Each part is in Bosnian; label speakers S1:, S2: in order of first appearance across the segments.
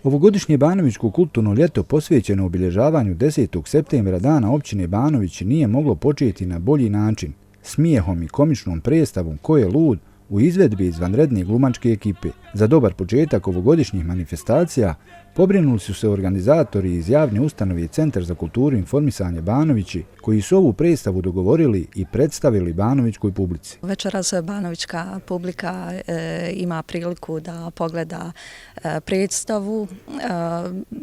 S1: Ovogodišnje Banovićko kulturno ljeto posvećeno obilježavanju 10. septembra dana općine Banović nije moglo početi na bolji način, smijehom i komičnom predstavom Ko je lud u izvedbi izvanredne glumačke ekipe. Za dobar početak ovogodišnjih manifestacija pobrinuli su se organizatori iz javne ustanove Centar za kulturu i informisanje Banovići, koji su ovu predstavu dogovorili i predstavili banovićkoj publici.
S2: Večeras banovićka publika ima priliku da pogleda predstavu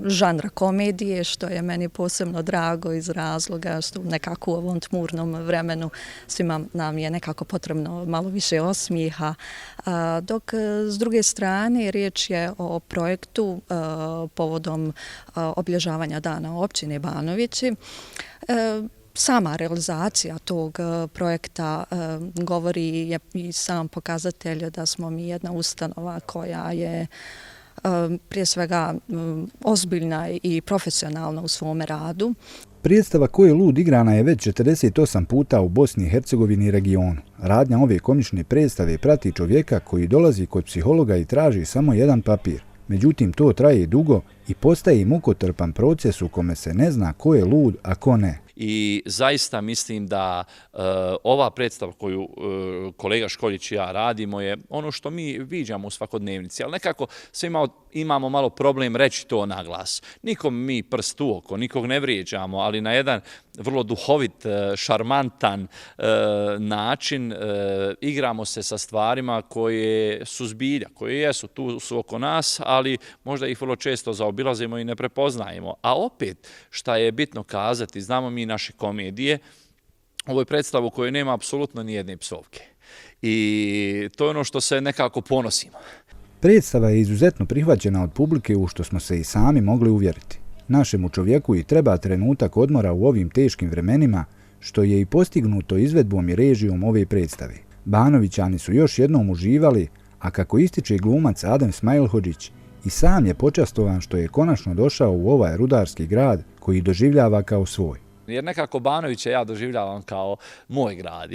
S2: žanra komedije, što je meni posebno drago iz razloga što nekako u ovom tmurnom vremenu svima nam je nekako potrebno malo više osmijeha. Dok s druge strane riječ je o projektu povodom obilježavanja dana općine Banovići. Sama realizacija tog projekta govori i sam pokazatelj da smo mi jedna ustanova koja je prije svega ozbiljna i profesionalna u svome radu.
S1: Predstava Ko je lud igrana je već 48 puta u Bosni i Hercegovini i regionu. Radnja ove komične predstave prati čovjeka koji dolazi kod psihologa i traži samo jedan papir. Međutim, to traje dugo i postaje mukotrpan proces u kome se ne zna ko je lud, a ko ne.
S3: I zaista mislim da ova predstava koju kolega Školjić i ja radimo je ono što mi viđamo u svakodnevnici, ali nekako svi imamo malo problem reći to na glas. Nikom mi prst u oko, nikog ne vrijeđamo, ali na jedan vrlo duhovit, šarmantan način igramo se sa stvarima koje su zbilja, koje jesu, tu su oko nas, ali možda ih vrlo često zaobilazimo i ne prepoznajemo. A opet, šta je bitno kazati, znamo mi naše komedije, ovo je predstava u kojoj nema apsolutno nijedne psovke. I to je ono što se nekako ponosimo.
S1: Predstava je izuzetno prihvaćena od publike u što smo se i sami mogli uvjeriti. Našemu čovjeku i treba trenutak odmora u ovim teškim vremenima, što je i postignuto izvedbom i režijom ove predstave. Banovićani su još jednom uživali, a kako ističe glumac Adem Smajlhodžić, i sam je počastovan što je konačno došao u ovaj rudarski grad koji doživljava kao svoj.
S3: Jer nekako Banovića ja doživljavam kao moj grad.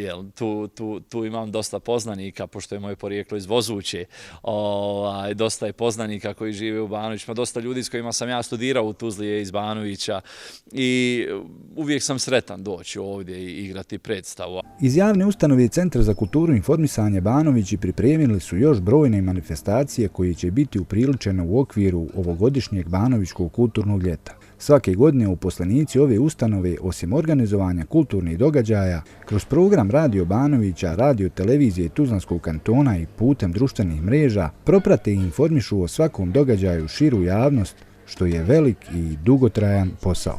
S3: Tu imam dosta poznanika, pošto je moje porijeklo iz Vozuće. Dosta je poznanika koji žive u Banovićima, dosta ljudi s kojima sam ja studirao u Tuzli je iz Banovića i uvijek sam sretan doći ovdje i igrati predstavu.
S1: Iz javne ustanove Centra za kulturu i informisanje Banovići pripremili su još brojne manifestacije koje će biti upriličene u okviru ovogodišnjeg Banovićkog kulturnog ljeta. Svake godine uposlenici ove ustanove, osim organizovanja kulturnih događaja, kroz program Radio Banovića, radio televizije Tuzlanskog kantona i putem društvenih mreža, proprate i informišu o svakom događaju širu javnost, što je velik i dugotrajan posao.